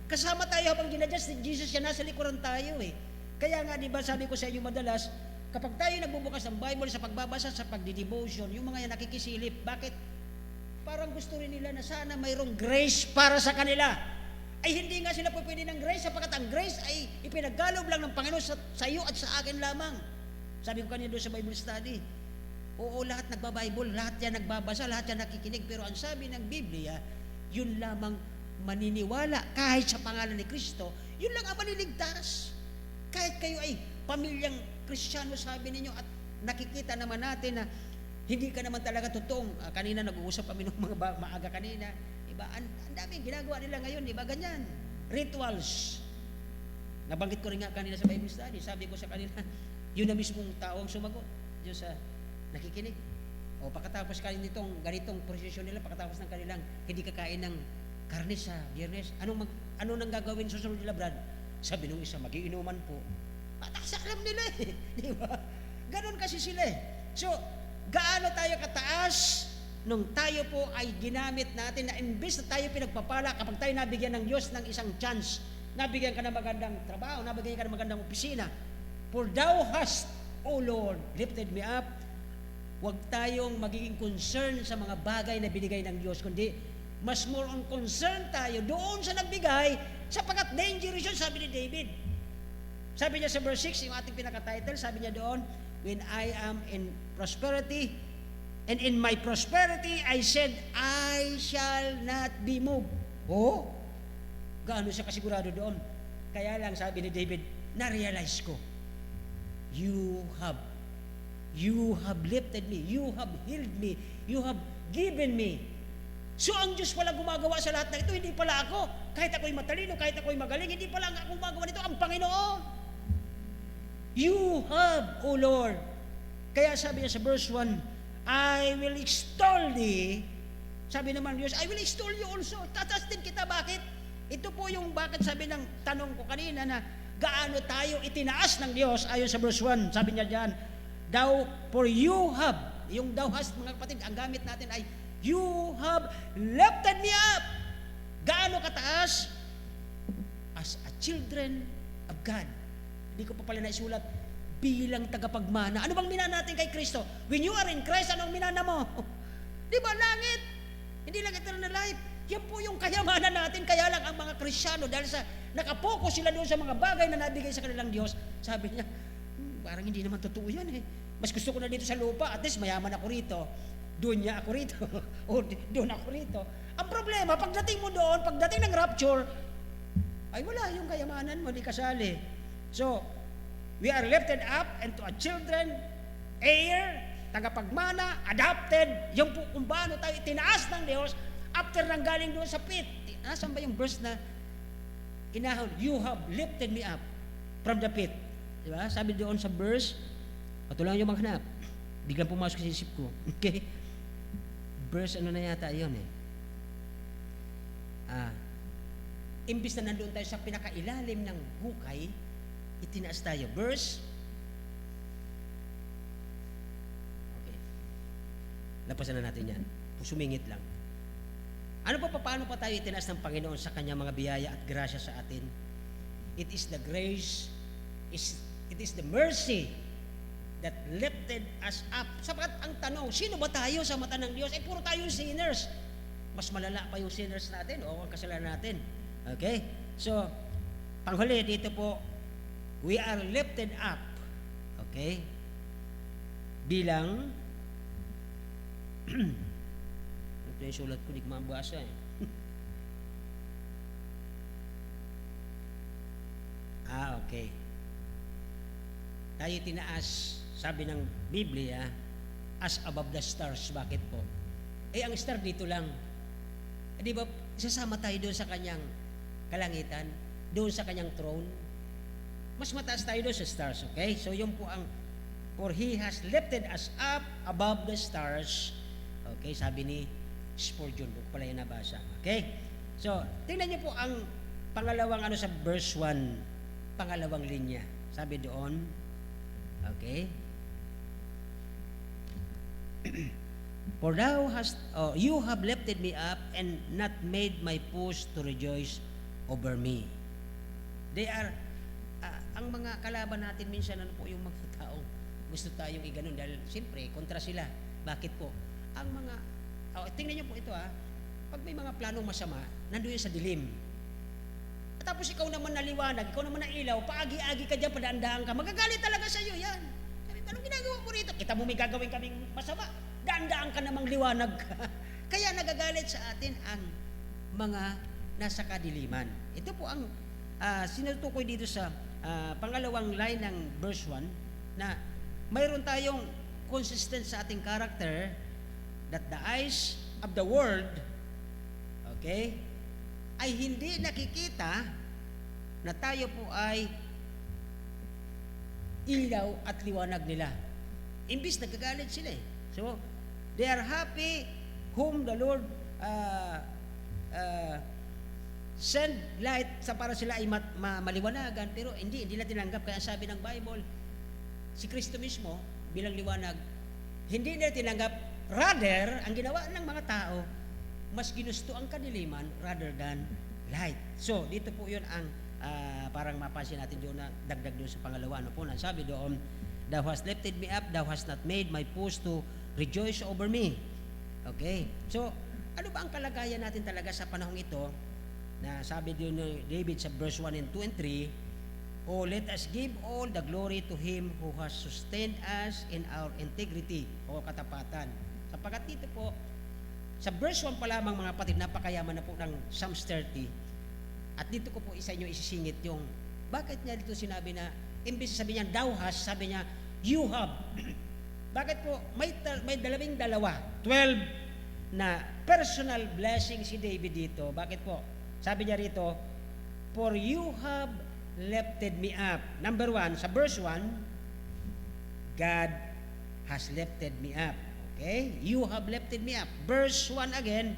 kasama tayo habang ginadjust ni Jesus, yan nasa likuran tayo eh. Kaya nga, di ba, sabi ko sa inyo madalas, kapag tayo nagbubukas ng Bible sa pagbabasa, sa pagdidevotion, yung mga yan nakikisilip, bakit? Parang gusto rin nila na sana mayroong grace para sa kanila. Ay hindi nga sila po pwede ng grace, sapagkat ang grace ay ipinagkaloob lang ng Panginoon sa iyo at sa akin lamang. Sabi ko kanina doon sa Bible study, oo, lahat nagba-Bible, lahat yan nagbabasa, lahat yan nakikinig, pero ang sabi ng Biblia, yun lamang maniniwala kahit sa pangalan ni Kristo, yun lang ang maniligtas. Kahit kayo ay pamilyang Kristiyano, sabi ninyo, at nakikita naman natin na hindi ka naman talaga totoong, kanina nag-uusap kami ng mga maaga kanina, diba? Ang daming ginagawa nila ngayon, diba? Ganyan. Rituals. Nabanggit ko rin nga kanina sa Bible study, sabi ko sa kanila, yun na mismong taong sumagot, yun sa nakikinig. O pagkatapos nitong ganitong prosesyon nila, pagkatapos ng kanilang hindi kakain ng karne sa Biyernes, ano nang gagawin sa susunod nila, Brad? Sabi nung isa, magiinuman po. Pataksak nila eh. Di ba? Ganon kasi sila eh. So, gaano tayo kataas nung tayo po ay ginamit natin na imbes na tayo pinagpapala kapag tayo nabigyan ng Diyos ng isang chance, nabigyan ka ng magandang trabaho, nabigyan ka ng magandang opisina. For thou hast, O Lord, lifted me up. Huwag tayong magiging concern sa mga bagay na binigay ng Diyos, kundi mas more on concern tayo doon sa nagbigay, sapagkat dangerous yun, sabi ni David. Sabi niya sa verse 6, yung ating pinaka-title, sabi niya doon, when I am in prosperity, and in my prosperity, I said, I shall not be moved. Oh, gaano siya kasigurado doon? Kaya lang sabi ni David, na-realize ko, you have lifted me, you have healed me, you have given me. So ang Diyos pala gumagawa sa lahat na ito, hindi pala ako. Kahit ako'y matalino, kahit ako'y magaling, hindi pala ako gumagawa nito, ang Panginoon. You have, O Lord. Kaya sabi niya sa verse 1, I will extol thee. Sabi naman Diyos, I will extol you also. Tatas din kita. Bakit? Ito po yung bakit sabi ng tanong ko kanina na gaano tayo itinaas ng Diyos ayon sa verse 1. Sabi niya dyan, thou, for you have, yung thou hast, mga kapatid, ang gamit natin ay, you have lifted me up. Gaano kataas? As a children of God. Hindi ko pa pala naisulat, bilang tagapagmana. Ano bang minana natin kay Kristo? When you are in Christ, anong minana mo? Di ba, langit? Hindi lang eternal life. Yan po yung kayamanan natin. Kaya lang ang mga Kristiyano, dahil sa nakapokus sila doon sa mga bagay na nabigay sa kanilang Diyos, sabi niya, parang hindi naman totoo yan eh. Mas gusto ko na dito sa lupa, at least mayaman ako rito. Doon niya ako rito. O doon ako rito. Ang problema, pagdating mo doon, pagdating ng rapture, ay wala yung kayamanan mo, di kasali. So, we are lifted up into a children, heir, tagapagmana, adopted, yung po kung paano tayo tinaas ng Diyos after nang galing doon sa pit. Nasaan ba yung verse na inahon, you have lifted me up from the pit. Diba? Sabi doon sa verse, patuloy yung maghanap. Biglang pumasok sa isip ko. Okay? Verse ano na yata yun eh. Imbis na nandoon tayo sa pinakailalim ng hukay, itinaas tayo. Verse, okay. Lapasan na natin yan. Sumingit lang. Ano pa, paano pa tayo itinaas ng Panginoon sa kanyang mga biyaya at grasya sa atin? It is the grace, it is the mercy that lifted us up. Sapat ang tanong, sino ba tayo sa mata ng Diyos? Puro tayo sinners. Mas malala pa yung sinners natin o kasalanan natin. Okay? So, panghuli dito po, we are lifted up. Okay? Bilang ito yung sulat ko, di ko mabasa eh. Okay. Tayo tinaas, sabi ng Biblia, as above the stars. Bakit po? Ang star dito lang. Di ba, sasama tayo doon sa kanyang kalangitan, doon sa kanyang throne. Mas mataas tayo doon sa stars, okay? So, yun po ang, for He has lifted us up above the stars. Okay, sabi ni Spurgeon, pala yung nabasa. Okay? So, tingnan niyo po ang pangalawang sa verse 1, pangalawang linya. Sabi doon, okay? For thou hast, you have lifted me up and not made my foes to rejoice over me. They are, ang mga kalaban natin minsan, ano po yung mga taong gusto tayong iganon dahil siyempre, kontra sila. Bakit po? Ang mga, tingnan niyo po ito pag may mga planong masama, nandoon sa dilim. At tapos ikaw naman naliwanag, ikaw naman na ilaw, paagi-agi ka dyan, padaan-daan ka, magagalit talaga sa iyo yan. Sabi, anong ginagawa mo rito? Kita mo may gagawin kaming masama, daan-daan ka namang liwanag ka. Kaya nagagalit sa atin ang mga nasa kadiliman. Ito po ang sinutukoy dito sa pangalawang line ng verse 1 na mayroon tayong consistent sa ating character that the eyes of the world, okay, ay hindi nakikita na tayo po ay ilaw at liwanag nila. Imbis nagkagalit sila eh. So, they are happy whom the Lord send light sa para sila ay maliwanagan, pero hindi nila tinanggap. Kaya sabi ng Bible, si Kristo mismo bilang liwanag, hindi nila tinanggap. Rather, ang ginawa ng mga tao, mas ginusto ang kadiliman rather than light. So, dito po yun ang parang mapansin natin doon na dagdag doon sa pangalawa. Ano po, sabi doon, thou hast lifted me up, thou hast not made my foes to rejoice over me. Okay? So, ano ba ang kalagayan natin talaga sa panahong ito na sabi doon ni David sa verse 1 and 2 and 3, oh, let us give all the glory to Him who has sustained us in our integrity o katapatan. Sapagkat dito po, sa verse 1 pa lamang mga kapatid, napakayaman na po ng Psalms 30. At dito ko po isa nyo isisingit yung, bakit niya dito sinabi na, imbis sabi niya, thou hast, sabi niya, you have. Bakit po, may 12 na personal blessing si David dito. Bakit po? Sabi niya rito, for you have lifted me up. Number 1, sa verse 1, God has lifted me up. Okay? You have lifted me up. Verse 1 again,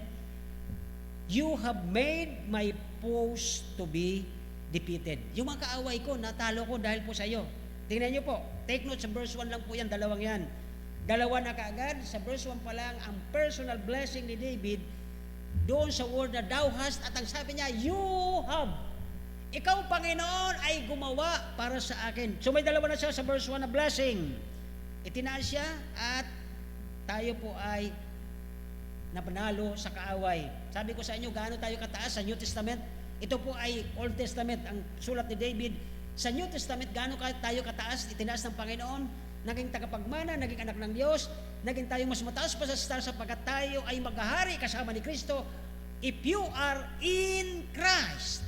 you have made my foes to be defeated. Yung mga kaaway ko, natalo ko dahil po sa iyo. Tingnan niyo po, take note sa verse 1 lang po yan, dalawang yan. Dalawa na kaagad, sa verse 1 pa lang, ang personal blessing ni David, doon sa word na thou hast, at ang sabi niya, you have. Ikaw, Panginoon, ay gumawa para sa akin. So may dalawa na siya sa verse 1 na blessing. Itinaas siya at tayo po ay napanalo sa kaaway. Sabi ko sa inyo, gaano tayo kataas sa New Testament? Ito po ay Old Testament, ang sulat ni David. Sa New Testament, gaano tayo kataas, itinaas ng Panginoon, naging tagapagmana, naging anak ng Diyos, naging tayo mas mataas pa sa star sapagkat tayo ay maghahari kasama ni Kristo if you are in Christ.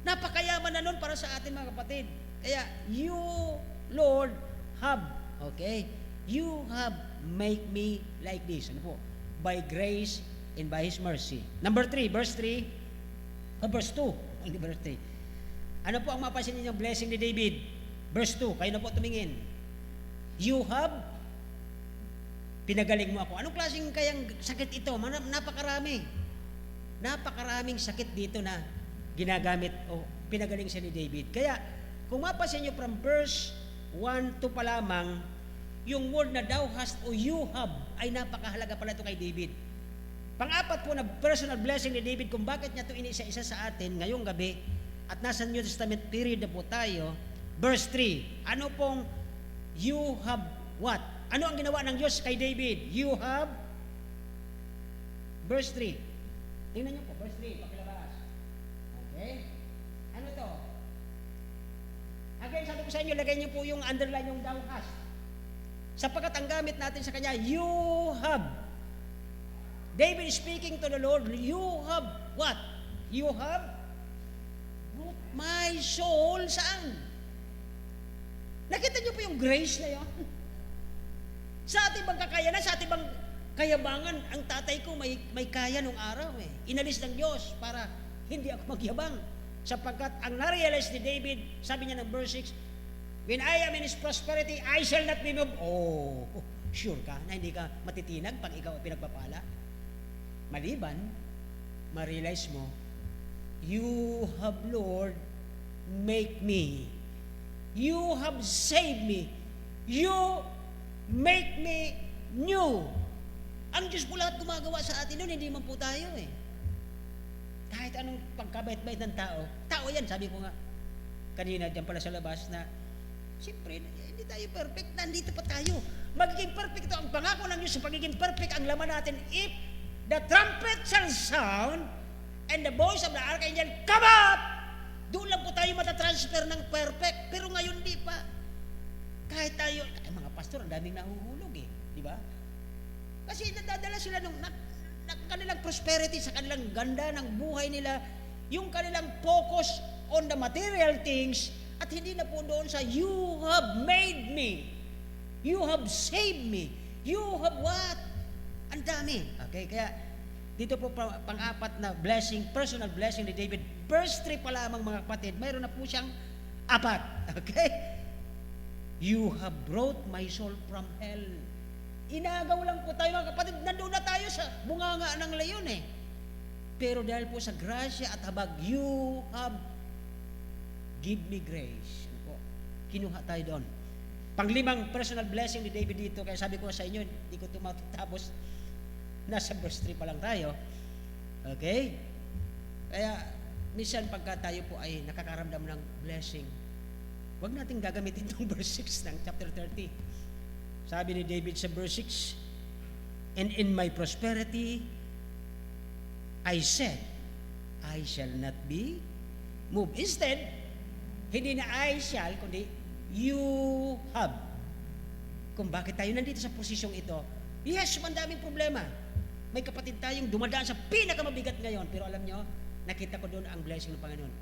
Napakayaman na nun para sa atin mga kapatid. Kaya, you, Lord, have, okay? You have made me like this. Ano po? By grace and by His mercy. Number 3, verse 3, verse 2. Verse 3. Ano po ang mapapansin ninyong blessing ni David? Verse 2, kayo na po tumingin. You have pinagaling mo ako. Anong klaseng kayang sakit ito? Napakarami. Napakaraming sakit dito na ginagamit o pinagaling siya ni David. Kaya, kung mapapansin nyo from verse 1 to pa lamang, yung word na thou hast o you have ay napakahalaga pala ito kay David. Pang-apat po na personal blessing ni David kung bakit niya ito inisa-isa sa atin ngayong gabi at nasa New Testament period na po tayo. Verse 3, ano pong you have what? Ano ang ginawa ng Diyos kay David? You have verse 3. Tingnan niyo po, verse 3, pakilabas. Okay? Ano to? Again, sabi ko sa inyo, lagay niyo po yung underline yung thou hast. Sapagkat ang gamit natin sa kanya, you have. David is speaking to the Lord, you have what? You have brought my soul saan? Nakita niyo po yung grace na yun? Sa ating bang kakayanan, sa ating bang kayabangan, ang tatay ko may kaya nung araw eh. Inalis ng Diyos para hindi ako magyabang. Sapagkat ang narealize ni David, sabi niya ng verse 6, when I am in his prosperity, I shall not be moved. Oh, sure ka na hindi ka matitinag pag ikaw pinagpapala? Maliban, ma-realize mo, you have, Lord, make me. You have saved me. You make me new. Ang Diyos po lahat gumagawa sa atin noon, hindi man po tayo eh. Kahit anong pagkabait-bait ng tao, tao yan, sabi ko nga, kanina dyan pala sa labas na, siyempre, hindi tayo perfect, nandito pa tayo. Magiging perfect ito, ang pangako ng Diyos sa pagiging perfect, ang laman natin, if the trumpet shall sound, and the voice of the archangel come up, doon lang po tayo matatransfer ng perfect, pero ngayon di pa. Kahit tayo, mga pastor, ang daming nahuhulog eh, di ba? Kasi nadadala sila ng kanilang prosperity, sa kanilang ganda ng buhay nila, yung kanilang focus on the material things, at hindi na po doon sa, you have made me, you have saved me, you have what? Ang dami. Okay, kaya dito po pang-apat na blessing, personal blessing ni David. Verse 3 pa lamang mga kapatid, mayroon na po siyang apat. Okay? You have brought my soul from hell. Inagaw lang po tayo mga kapatid, nandun na tayo sa bunganga ng leyon eh. Pero dahil po sa grasya at habag, you have give me grace. Ano po? Kinuha tayo doon. Panglimang personal blessing ni David dito, kaya sabi ko sa inyo, hindi ko tumatapos, nasa verse 3 pa lang tayo. Okay? Kaya, minsan pagka tayo po ay nakakaramdam ng blessing, huwag natin gagamitin itong verse 6 ng chapter 30. Sabi ni David sa verse 6, and in my prosperity, I said, I shall not be moved. Instead, hindi na I shall, kundi you have. Kung bakit tayo nandito sa posisyong ito, yes, mandaming problema. May kapatid tayong dumadaan sa pinakamabigat ngayon, pero alam nyo, nakita ko doon ang blessing ng Panginoon.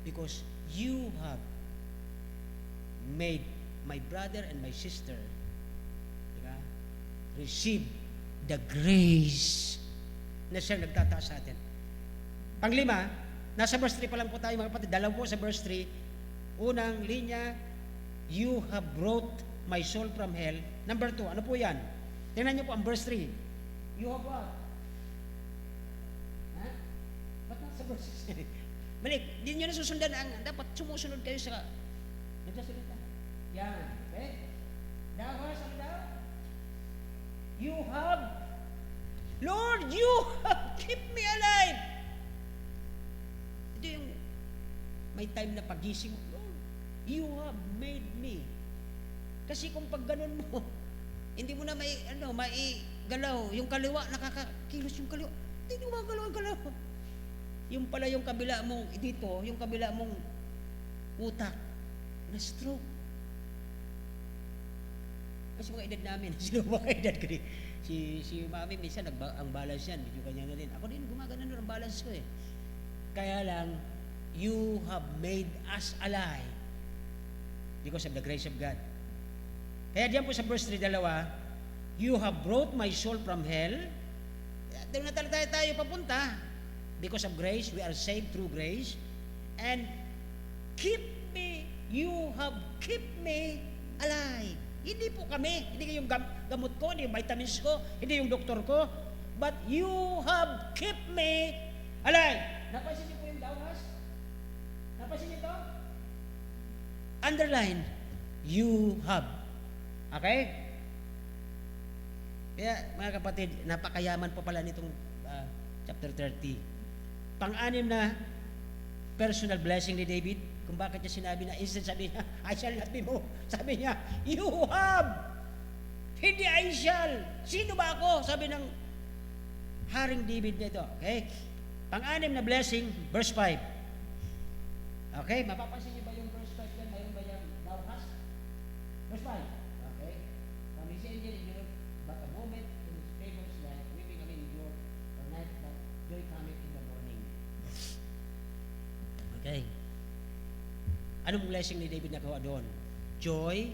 Because you have made my brother and my sister, diba, receive the grace na siya nagtataas sa atin. Panglima, nasa verse 3 pa lang po tayo mga kapatid, dalawa po sa verse 3, unang linya, you have brought my soul from hell. Number 2, ano po yan? Tingnan niyo po ang verse 3. You have what? Ha? Ba't sa verse 6? Balik, hindi nyo nasusundan dapat sumusunod kayo sa nagsasalita. Yan, okay? Thou hast, ano daw? You have, Lord, you have kept me alive. Ito yung may time na pagising mo, Lord, you have made me. Kasi kung pag ganun mo, hindi mo na mai galaw, yung kaliwa, nakakakilos yung kaliwa. Hindi mo magalaw ang kaliwa. Yung pala yung kabila mong, dito, yung kabila mong utak, na stroke. Kasi mga edad namin, sino mga edad ko din. Si mami, minsan, ang balance yan, medyo kanya na din. Ako din, gumagana doon ang balance ko eh. Kaya lang, you have made us alive because of the grace of God. Kaya diyan po sa verse 3, dalawa, you have brought my soul from hell. Doon na tayo papunta. Because of grace, we are saved through grace. And keep me, you have kept me alive. Hindi po kami, hindi yung gamot ko, hindi yung vitamins ko, hindi yung doktor ko, but you have kept me alive. Napansin niyo po yung dawas? Napansin niyo ito? Underline, you have. Okay? Kaya mga kapatid, napakayaman po pala nitong chapter 30. Pang-anim na personal blessing ni David, kung bakit niya sinabi na instant, sabi niya, I shall not be moved. Sabi niya, you have. Hindi I shall. Sino ba ako? Sabi ng Haring David nito. Okay? Pang-anim na blessing, verse 5. Okay? Mapapansin niyo ba yung verse 5 yan? Mayroon ba yung thou hast? Verse 5. Okay? From his angel in Europe, but a moment in his favors like weeping may endure or night, but joy cometh in the morning. Okay? Anong blessing ni David nakuha doon? Joy.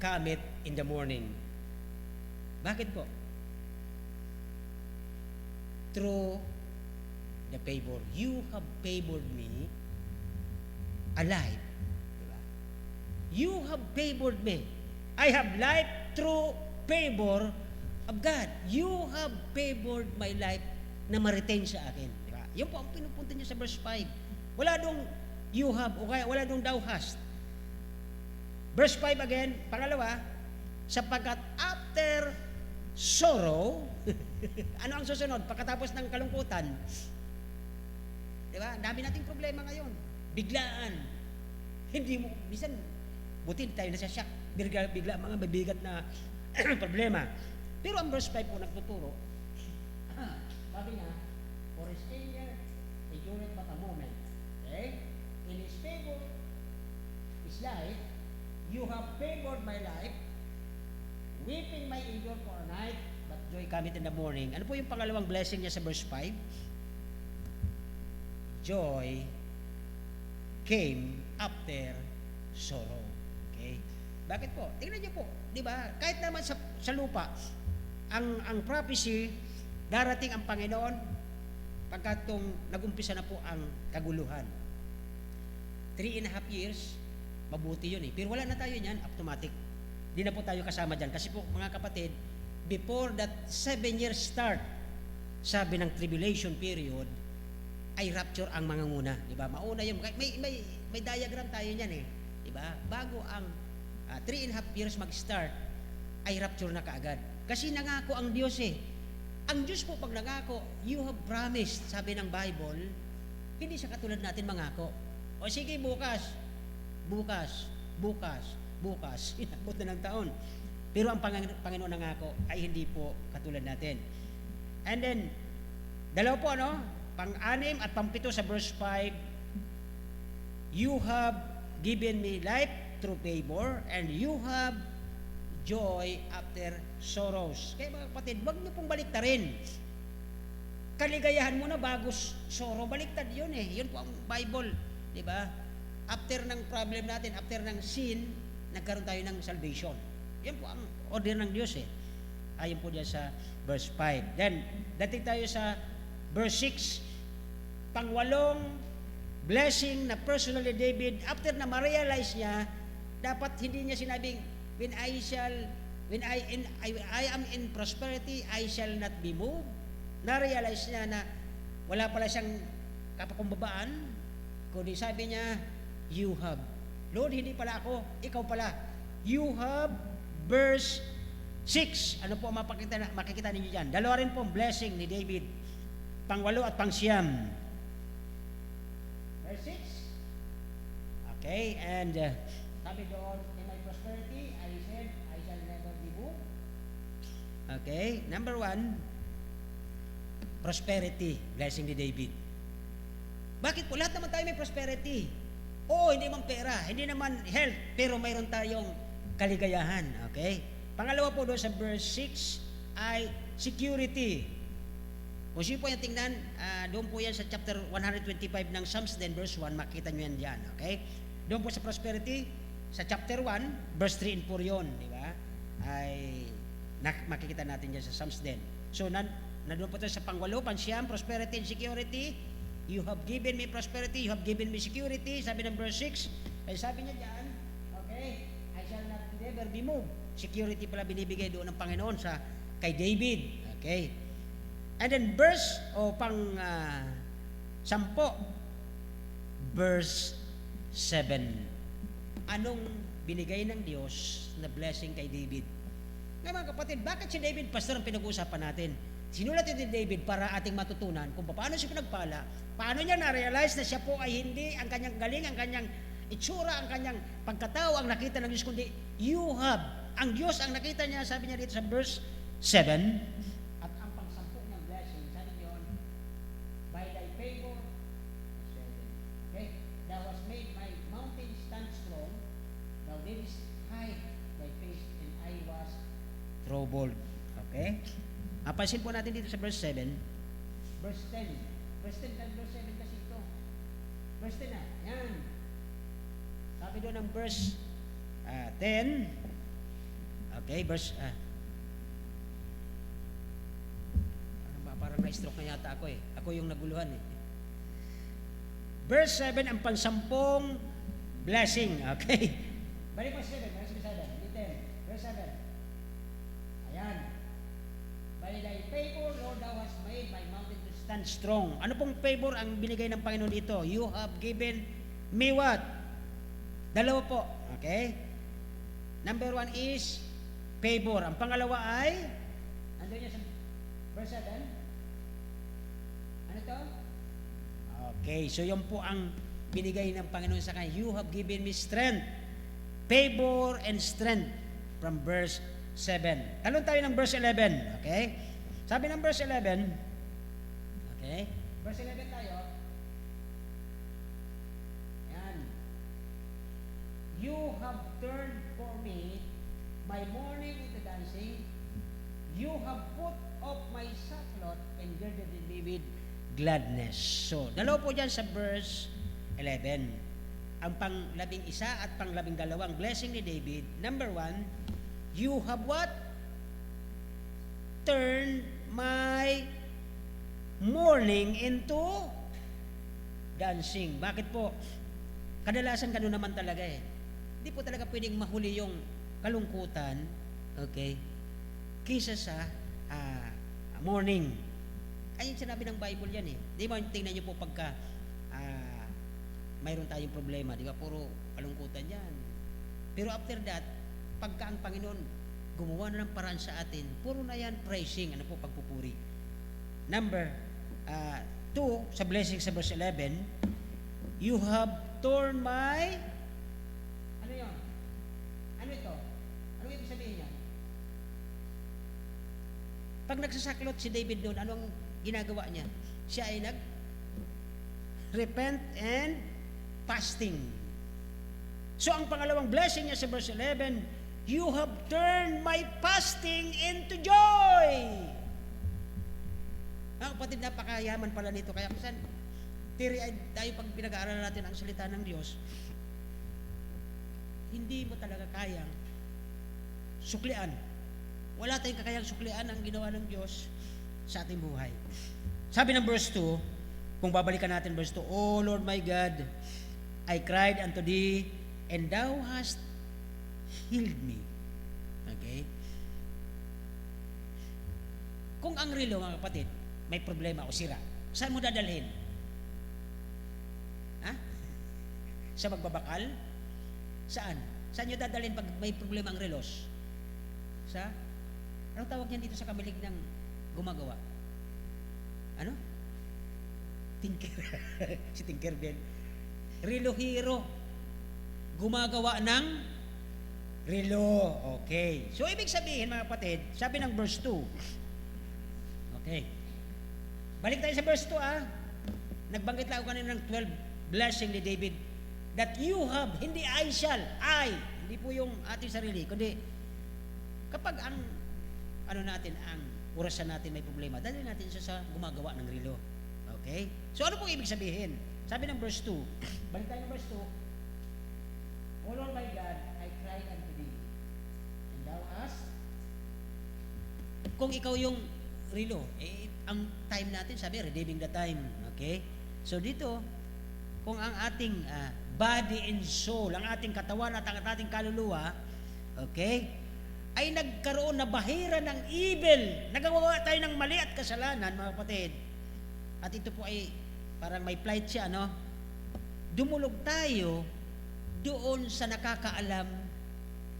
Cometh in the morning. Bakit po? Through the favor. You have favored me alive. Diba? You have favored me. I have life through favor of God. You have favored my life na ma-retain sa akin. Diba? Yun po ang pinupunta niya sa verse 5. Wala dong you have, o kaya wala dong thou hast. Verse 5 again, pangalawa, sapagkat after sorrow, ano ang susunod? Pagkatapos ng kalungkutan, di ba? Dami nating problema ngayon. Biglaan. Hindi mo, bisan, buti tayo nasasyak. Bigla mga mabigat na problema. Pero ang verse 5 po nagtuturo, sabi niya, for his anger, endureth but a moment. Okay? In his favor, his life, you have favored my life, weeping may endure for a night, but joy cometh in the morning. Ano po yung pangalawang blessing niya sa verse 5? Joy came after sorrow. Okay? Bakit po? Tingnan niyo po, di ba? Kahit naman sa lupa, ang prophecy, darating ang Panginoon pagkatong nag-umpisa na po ang kaguluhan. 3.5 years, mabuti yun eh. Pero wala na tayo niyan, automatic. Di na po tayo kasama dyan. Kasi po, mga kapatid, before that 7 years start, sabi ng tribulation period, ay rapture ang mga nguna. Diba? Mauna yun. May diagram tayo niyan eh. Diba? Bago ang 3.5 years mag-start, ay rapture na kaagad. Kasi nangako ang Diyos eh. Ang Diyos po pag nangako, you have promised, sabi ng Bible, hindi siya katulad natin mangako. O sige, bukas, inabot na ng taon. Pero ang Panginoon nangako ay hindi po katulad natin. And then, dalawa po pang-6 at pang-7 sa verse 5, you have given me life through favor, and you have joy after sorrows. Kaya mga kapatid, huwag niyo pong baliktarin. Kaligayahan muna bago sorrow. Baliktad yun eh. Yun po ang Bible. Diba? After ng problem natin, after ng sin, nagkaroon tayo ng salvation. Yan po ang order ng Diyos eh. Ayon po dyan sa verse 5. Then, dating tayo sa verse 6, pang-8 blessing na personally David, after na ma-realize niya, dapat hindi niya sinabing, when I am in prosperity, I shall not be moved. Na-realize niya na wala pala siyang kapakumbabaan, kundi sabi niya, you have. Lord, hindi pala ako, ikaw pala. You have, verse 6. Ano po makikita ninyo dyan? Dalawa rin pong blessing ni David. Pang-8 at pang-9. Verse 6. Okay, and sabi doon, in my prosperity, I said, I shall never be moved. Okay, number 1, prosperity, blessing ni David. Bakit po? Lahat naman tayo may prosperity. Oo, hindi naman pera, hindi naman health, pero mayroon tayong kaligayahan. Okay? Pangalawa po doon sa verse 6 ay security. Kung siyo po yung tingnan, doon po yan sa chapter 125 ng Psalms, then verse 1, makita nyo yan dyan. Okay? Doon po sa prosperity, sa chapter 1, verse 3 and 4 yun. Di ba? Ay makikita natin dyan sa Psalms din. So, nandun po tayo sa pang-8, pang-9, prosperity and security. You have given me prosperity, you have given me security. Sabi ng verse 6, ay sabi niya diyan, okay, I shall not never be moved. Security pala binibigay doon ng Panginoon sa kay David. Okay. And then verse o sampo, verse 7. Anong binigay ng Diyos na blessing kay David? Ngayon mga kapatid, bakit si David, pastor, ang pinag-uusapan natin? Sinulat ito ni David para ating matutunan kung paano siya pinagpala, paano niya na-realize na siya po ay hindi ang kanyang galing, ang kanyang itsura, ang kanyang pagkatao ang nakita ng Diyos, kundi you have. Ang Diyos ang nakita niya, sabi niya dito sa verse 7, at ang pangsampu niyang blessing, sabi niyo, by thy favor, okay, thou hast made my mountain stand strong, thou didst hide thy face, and I was troubled. Okay? Mapansin po natin dito sa verse 7, verse 10. Verse 10 and verse 7 kasi ito. Verse 10 na. Yan. Sabi doon ng verse 10. Okay, verse ano ba, parang na-stroke na yata ako eh. Ako yung naguluhan eh. Verse 7, ang pansampung blessing. Okay. Balik mo 7, verse 7. Hindi 10. Verse 7. Ayan. By thy favor, Lord, thou hast made my mountain to stand strong. Ano pong favor ang binigay ng Panginoon dito? You have given me what? Dalawa po. Okay? Number 1 is favor. Ang pangalawa ay, ano niya sa verse 7? Ano to? Okay, so yun po ang binigay ng Panginoon sa kanya. You have given me strength. Favor and strength from verse 7. Talon tayo ng verse 11. Okay? Sabi ng verse 11, okay? Verse 11 tayo. Yan. You have turned for me my mourning into dancing. You have put off my sackcloth and girded me with gladness. So, dalawa po dyan sa verse 11. Ang pang-11 at pang-12 blessing ni David. Number 1, you have what? Turned my mourning into dancing. Bakit po? Kadalasan gano'n naman talaga eh. Hindi po talaga pwedeng mahuli yung kalungkutan, okay, kisa sa mourning. Ayun sinabi ng Bible yan eh. Di ba, tingnan nyo po pagka mayroon tayong problema, di ba, puro kalungkutan yan. Pero after that, pagka ang Panginoon gumawa na ng paraan sa atin, puro na yan praising, ano po, pagpupuri. Number 2, sa blessing sa verse 11, you have torn my, ano yun? Ano ito? Ano ibig sabihin yan? Pag nagsasaklot si David doon, anong ginagawa niya? Siya ay repent and fasting. So ang pangalawang blessing niya sa verse 11, you have turned my fasting into joy. Kapatid, napakayaman pala nito. Kaya minsan, teary-eyed tayo pag pinag-aaralan natin ang salita ng Diyos, hindi mo talaga kayang suklian. Wala tayong kakayang suklian ang ginawa ng Diyos sa ating buhay. Sabi ng verse 2, kung babalikan natin verse 2, O Lord my God, I cried unto thee, and thou hast healed me. Okay? Kung ang relo, mga kapatid, may problema o sira, saan mo dadalhin? Ha? Sa magbabakal? Saan? Saan nyo dadalhin pag may problema ang relos? Sa? Anong tawag niyan dito sa kamilig ng gumagawa? Ano? Tinker. Si Tinkerbell. Relo hero. Gumagawa ng relo. Okay. So, ibig sabihin, mga kapatid, sabi ng verse 2. Okay. Balik tayo sa verse 2, Nagbanggit lang ako kanina ng 12 blessing ni David that you have, hindi I shall, hindi po yung ating sarili, kundi kapag ang ang orasan natin may problema, dali natin siya sa gumagawa ng relo. Okay? So ano pong ibig sabihin? Sabi ng verse 2, balik tayo ng verse 2, O Lord my God, I cried unto thee, and thou hast, kung ikaw yung relo, ang time natin, sabi, redeeming the time. Okay? So dito, kung ang ating body and soul, ang ating katawan at ang ating kaluluwa, okay, ay nagkaroon na bahira ng evil, nagawa tayo ng mali at kasalanan, mga kapatid, at ito po ay parang may plight siya, no? Dumulog tayo doon sa nakakaalam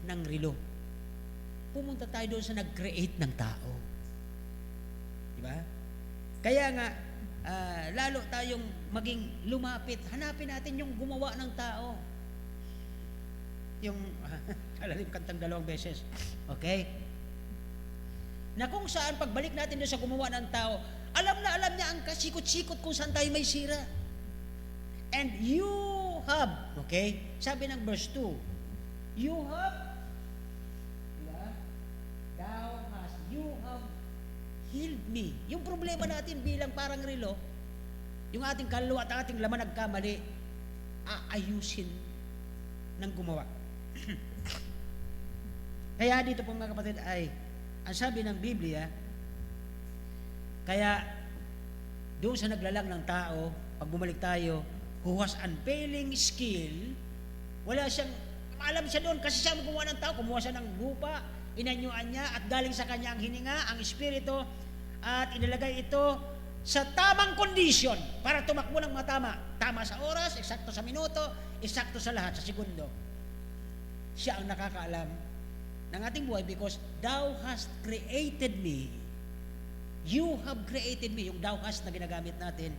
ng relo. Pumunta tayo doon sa nag-create ng tao. Di ba? Kaya nga, lalo tayong maging lumapit. Hanapin natin yung gumawa ng tao. Yung, alalim kantang 2 beses. Okay? Na kung saan, pagbalik natin doon sa gumawa ng tao, alam na alam niya ang kasikot-sikot kung saan tayo may sira. And you have, okay? Sabi ng verse 2, you have, you have healed me. Yung problema natin bilang parang relo, yung ating kaluluwa at ating laman nagkamali, aayusin ng gumawa. Kaya dito po mga kapatid ay, ang sabi ng Biblia, kaya doon sa naglalang ng tao, pag bumalik tayo, who has unfailing skill, wala siyang, alam siya doon kasi siya gumawa ng tao, kumuha siya ng lupa, inanyuan niya at galing sa kanya ang hininga, ang espiritu, at inilagay ito sa tamang kondisyon para tumakbo ng matama. Tama sa oras, eksakto sa minuto, eksakto sa lahat, sa segundo. Siya ang nakakaalam ng ating buhay because thou hast created me. You have created me. Yung thou hast na ginagamit natin,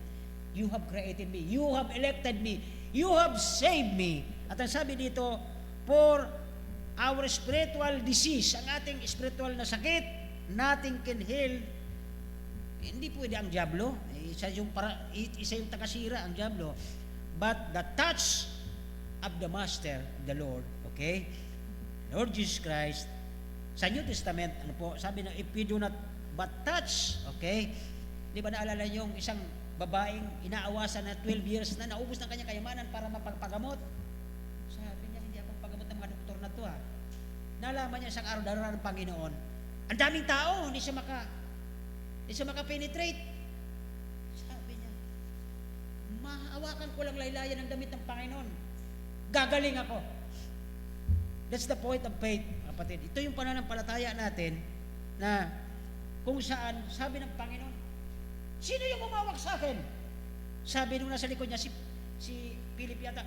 you have created me. You have elected me. You have saved me. At ang sabi dito, for our spiritual disease, ang ating spiritual na sakit, nothing can heal. Hindi pwede ang diablo. Isa yung takasira, ang diablo. But the touch of the Master, the Lord, okay? Lord Jesus Christ, sa New Testament, ano po, sabi na, if we do not but touch, okay? Di ba naalala niyo yung isang babaeng inaawasan na 12 years na naubos ng kanyang kayamanan para mapagpagamot? Sabi niya, hindi ako pagamot ng mga doktor na to, ha. Nalaman niya isang araw darating ng Panginoon. Ang daming tao, hindi siya maka-penetrate. Sabi niya, mahawakan ko lang laylayan ng damit ng Panginoon. Gagaling ako. That's the point of faith, kapatid. Ito yung pananampalataya natin na kung saan, sabi ng Panginoon, sino yung umawak sa akin? Sabi nung nasa likod niya, si Philip yata,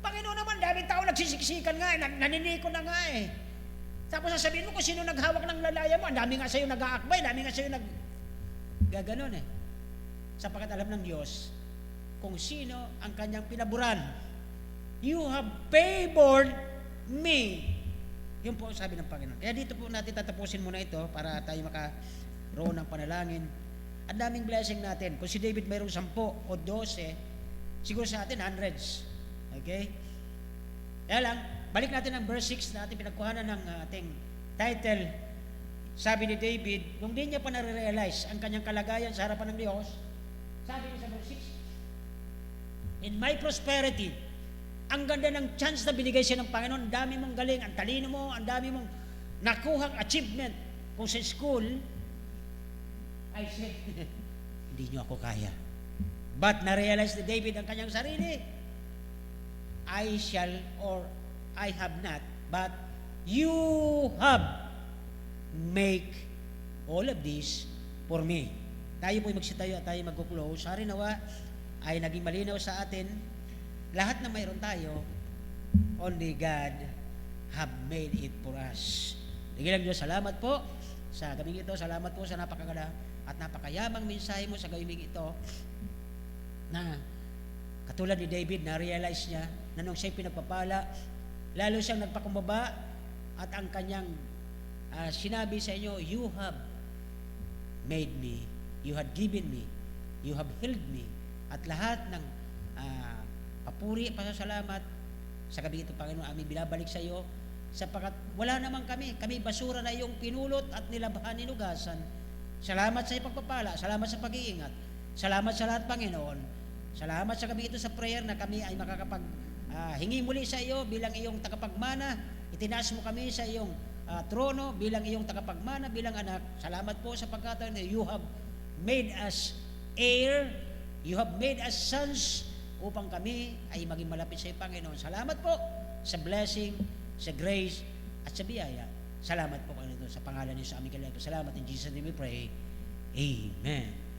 Panginoon naman, daming tao nagsisiksikan nga, naniniko na nga eh. Tapos sasabihin mo kung sino naghawak ng lalaya mo, ang dami nga sa'yo nag-aakbay, dami nga sa'yo gaganon eh. Sapagkat alam ng Diyos kung sino ang kanyang pinaburan. You have favored me. Yun po sabi ng Panginoon. Kaya dito po natin tatapusin muna ito para tayo makaroon ng panalangin. Ang daming blessing natin. Kung si David mayroong 10 o 12, siguro sa atin hundreds. Okay? Kaya lang, balik natin ang verse 6 na ating pinagkuhanan ng ating title. Sabi ni David, nung di niya pa nare-realize ang kanyang kalagayan sa harapan ng Diyos, sabi niya sa verse 6, in my prosperity, ang ganda ng chance na binigay siya ng Panginoon, ang dami mong galing, ang talino mo, ang dami mong nakuhang achievement. Kung sa school, I said, hindi niyo ako kaya. But na-realize ni David ang kanyang sarili, I shall or I have not, but you have make all of this for me. Tayo po'y magsitayo at tayo mag-close. Hari nawa ay naging malinaw sa atin, lahat na mayroon tayo, only God have made it for us. Digilang Diyos, salamat po sa gabing ito. Salamat po sa napakaganda at napakayamang mensahe mo sa gabing ito na katulad ni David, na-realize niya na nung siya'y pinagpapala, lalo siyang nagpakumbaba at ang kanyang sinabi sa inyo, you have made me, you have given me, you have healed me. At lahat ng papuri, pasasalamat sa gabi ito, Panginoon, aming binabalik sa iyo sapagkat wala naman kami basura na iyong pinulot at nilabhan, ninugasan. Salamat sa ipagpapala, salamat sa pag-iingat, salamat sa lahat, Panginoon. Salamat sa gabi ito sa prayer na kami ay makakapag hingi muli sa iyo bilang iyong tagapagmana. Itinaas mo kami sa iyong trono bilang iyong tagapagmana, bilang anak. Salamat po sa pagkataon na you have made us heir You have made us sons upang kami ay maging malapit sa iyo, Panginoon. Salamat po sa blessing, sa grace, at sa biyaya. Salamat po, Panginoon, sa pangalan niyo sa aming kalaya. Salamat in Jesus' name we pray. Amen.